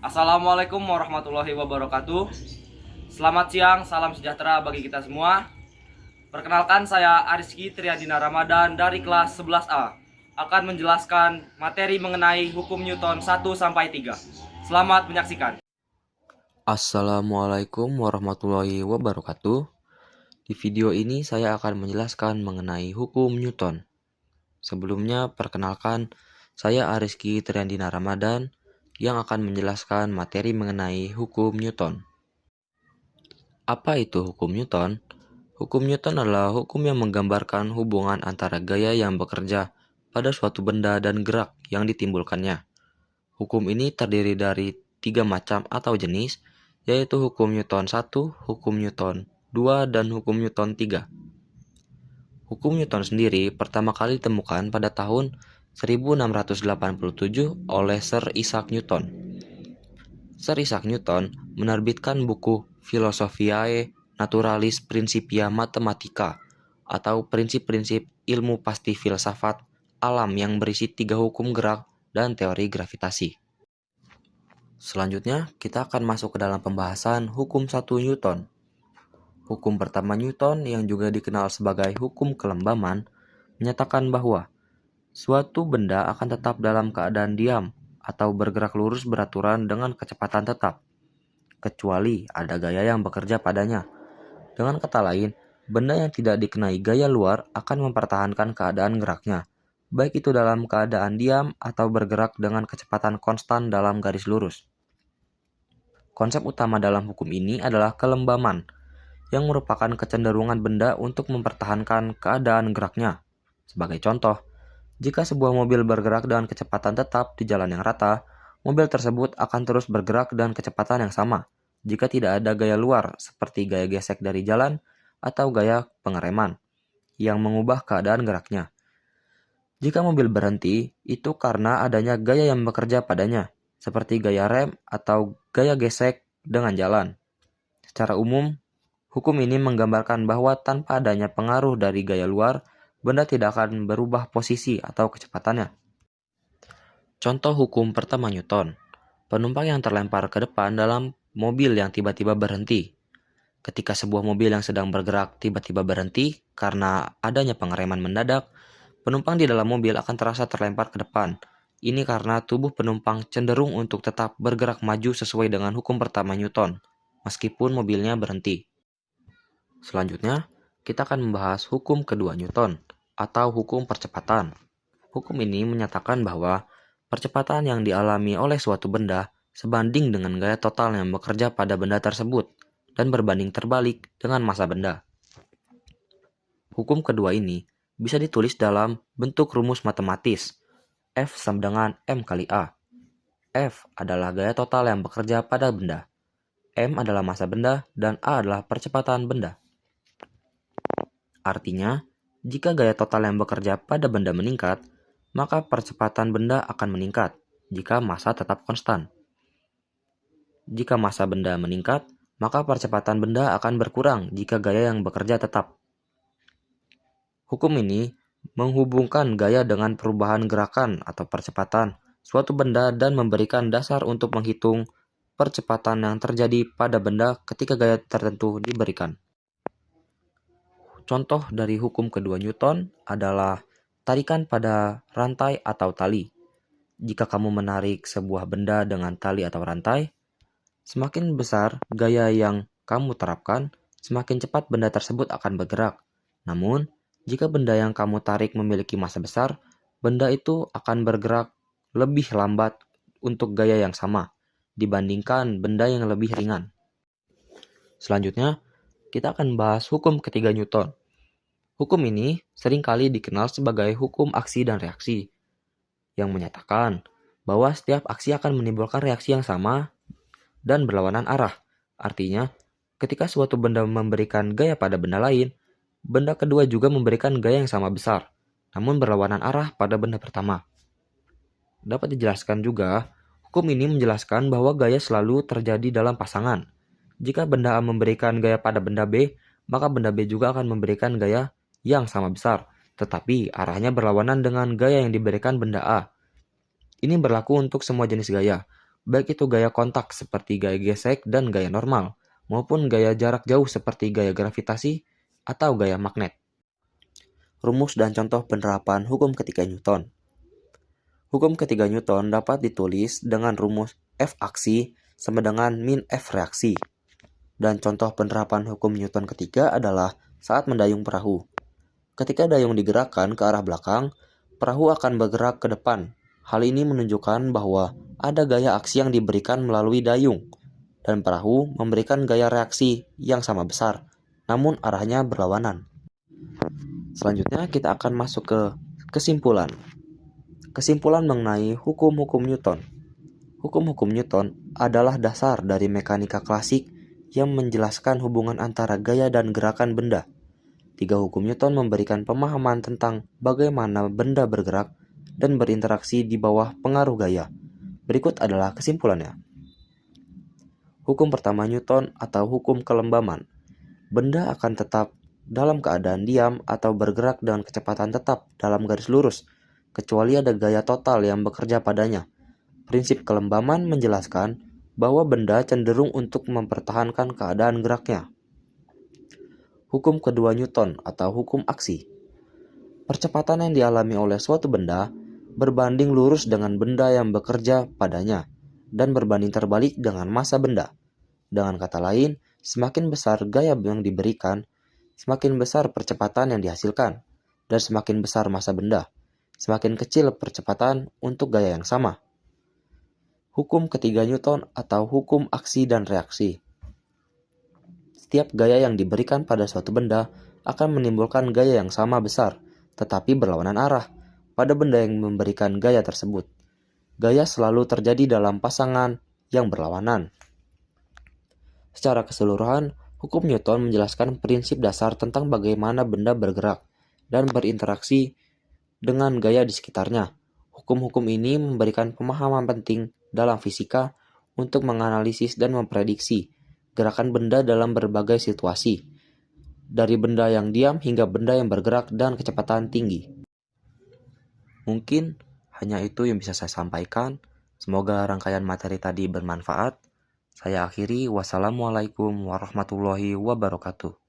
Assalamualaikum warahmatullahi wabarakatuh. Selamat siang, salam sejahtera bagi kita semua. Perkenalkan, saya Ariski Triadina Ramadan dari kelas 11A akan menjelaskan materi mengenai hukum Newton 1 sampai 3. Selamat menyaksikan. Assalamualaikum warahmatullahi wabarakatuh. Di video ini saya akan menjelaskan mengenai hukum Newton. Sebelumnya, perkenalkan, saya Ariski Triandina Ramadan yang akan menjelaskan materi mengenai hukum Newton. Apa itu hukum Newton? Hukum Newton adalah hukum yang menggambarkan hubungan antara gaya yang bekerja pada suatu benda dan gerak yang ditimbulkannya. Hukum ini terdiri dari 3 macam atau jenis, yaitu hukum Newton 1, hukum Newton 2, dan hukum Newton 3. Hukum Newton sendiri pertama kali ditemukan pada tahun 1687 oleh Sir Isaac Newton. Sir Isaac Newton menerbitkan buku Philosophiae Naturalis Principia Mathematica atau prinsip-prinsip ilmu pasti filsafat alam yang berisi 3 hukum gerak dan teori gravitasi. Selanjutnya, kita akan masuk ke dalam pembahasan hukum 1 Newton. Hukum pertama Newton yang juga dikenal sebagai hukum kelembaman menyatakan bahwa suatu benda akan tetap dalam keadaan diam atau bergerak lurus beraturan dengan kecepatan tetap, kecuali ada gaya yang bekerja padanya. Dengan kata lain, benda yang tidak dikenai gaya luar akan mempertahankan keadaan geraknya, baik itu dalam keadaan diam atau bergerak dengan kecepatan konstan dalam garis lurus. Konsep utama dalam hukum ini adalah kelembaman, yang merupakan kecenderungan benda untuk mempertahankan keadaan geraknya. Sebagai contoh, jika sebuah mobil bergerak dengan kecepatan tetap di jalan yang rata, mobil tersebut akan terus bergerak dengan kecepatan yang sama jika tidak ada gaya luar seperti gaya gesek dari jalan atau gaya pengereman yang mengubah keadaan geraknya. Jika mobil berhenti, itu karena adanya gaya yang bekerja padanya, seperti gaya rem atau gaya gesek dengan jalan. Secara umum, hukum ini menggambarkan bahwa tanpa adanya pengaruh dari gaya luar, benda tidak akan berubah posisi atau kecepatannya. Contoh hukum pertama Newton. Penumpang yang terlempar ke depan dalam mobil yang tiba-tiba berhenti. Ketika sebuah mobil yang sedang bergerak tiba-tiba berhenti karena adanya pengereman mendadak, penumpang di dalam mobil akan terasa terlempar ke depan. Ini karena tubuh penumpang cenderung untuk tetap bergerak maju sesuai dengan hukum pertama Newton, meskipun mobilnya berhenti. Selanjutnya, kita akan membahas hukum kedua Newton, atau hukum percepatan. Hukum ini menyatakan bahwa percepatan yang dialami oleh suatu benda sebanding dengan gaya total yang bekerja pada benda tersebut, dan berbanding terbalik dengan massa benda. Hukum kedua ini bisa ditulis dalam bentuk rumus matematis, F sama dengan M kali A. F adalah gaya total yang bekerja pada benda, M adalah massa benda, dan A adalah percepatan benda. Artinya, jika gaya total yang bekerja pada benda meningkat, maka percepatan benda akan meningkat jika massa tetap konstan. Jika massa benda meningkat, maka percepatan benda akan berkurang jika gaya yang bekerja tetap. Hukum ini menghubungkan gaya dengan perubahan gerakan atau percepatan suatu benda dan memberikan dasar untuk menghitung percepatan yang terjadi pada benda ketika gaya tertentu diberikan. Contoh dari hukum kedua Newton adalah tarikan pada rantai atau tali. Jika kamu menarik sebuah benda dengan tali atau rantai, semakin besar gaya yang kamu terapkan, semakin cepat benda tersebut akan bergerak. Namun, jika benda yang kamu tarik memiliki massa besar, benda itu akan bergerak lebih lambat untuk gaya yang sama dibandingkan benda yang lebih ringan. Selanjutnya, kita akan bahas hukum ketiga Newton. Hukum ini seringkali dikenal sebagai hukum aksi dan reaksi, yang menyatakan bahwa setiap aksi akan menimbulkan reaksi yang sama dan berlawanan arah. Artinya, ketika suatu benda memberikan gaya pada benda lain, benda kedua juga memberikan gaya yang sama besar, namun berlawanan arah pada benda pertama. Dapat dijelaskan juga, hukum ini menjelaskan bahwa gaya selalu terjadi dalam pasangan. Jika benda A memberikan gaya pada benda B, maka benda B juga akan memberikan gaya yang sama besar, tetapi arahnya berlawanan dengan gaya yang diberikan benda A. Ini berlaku untuk semua jenis gaya. baik itu gaya kontak seperti gaya gesek dan gaya normal, maupun gaya jarak jauh seperti gaya gravitasi atau gaya magnet. Rumus dan contoh penerapan hukum ketiga Newton. Hukum ketiga Newton dapat ditulis dengan rumus F aksi sama dengan min F reaksi. Dan contoh penerapan hukum Newton ketiga adalah saat mendayung perahu. Ketika dayung digerakkan ke arah belakang, perahu akan bergerak ke depan. Hal ini menunjukkan bahwa ada gaya aksi yang diberikan melalui dayung, dan perahu memberikan gaya reaksi yang sama besar, namun arahnya berlawanan. Selanjutnya kita akan masuk ke kesimpulan. Kesimpulan mengenai hukum-hukum Newton. Hukum-hukum Newton adalah dasar dari mekanika klasik yang menjelaskan hubungan antara gaya dan gerakan benda. Tiga hukum Newton memberikan pemahaman tentang bagaimana benda bergerak dan berinteraksi di bawah pengaruh gaya. Berikut adalah kesimpulannya. Hukum pertama Newton atau hukum kelembaman. Benda akan tetap dalam keadaan diam atau bergerak dengan kecepatan tetap dalam garis lurus, kecuali ada gaya total yang bekerja padanya. Prinsip kelembaman menjelaskan bahwa benda cenderung untuk mempertahankan keadaan geraknya. Hukum kedua Newton atau hukum aksi. Percepatan yang dialami oleh suatu benda berbanding lurus dengan benda yang bekerja padanya dan berbanding terbalik dengan massa benda. Dengan kata lain, semakin besar gaya yang diberikan, semakin besar percepatan yang dihasilkan, dan semakin besar massa benda, semakin kecil percepatan untuk gaya yang sama. Hukum ketiga Newton atau hukum aksi dan reaksi. Setiap gaya yang diberikan pada suatu benda akan menimbulkan gaya yang sama besar, tetapi berlawanan arah pada benda yang memberikan gaya tersebut. Gaya selalu terjadi dalam pasangan yang berlawanan. Secara keseluruhan, hukum Newton menjelaskan prinsip dasar tentang bagaimana benda bergerak dan berinteraksi dengan gaya di sekitarnya. Hukum-hukum ini memberikan pemahaman penting dalam fisika untuk menganalisis dan memprediksi gerakan benda dalam berbagai situasi, dari benda yang diam hingga benda yang bergerak dan kecepatan tinggi. Mungkin hanya itu yang bisa saya sampaikan. Semoga rangkaian materi tadi bermanfaat. Saya akhiri, wassalamualaikum warahmatullahi wabarakatuh.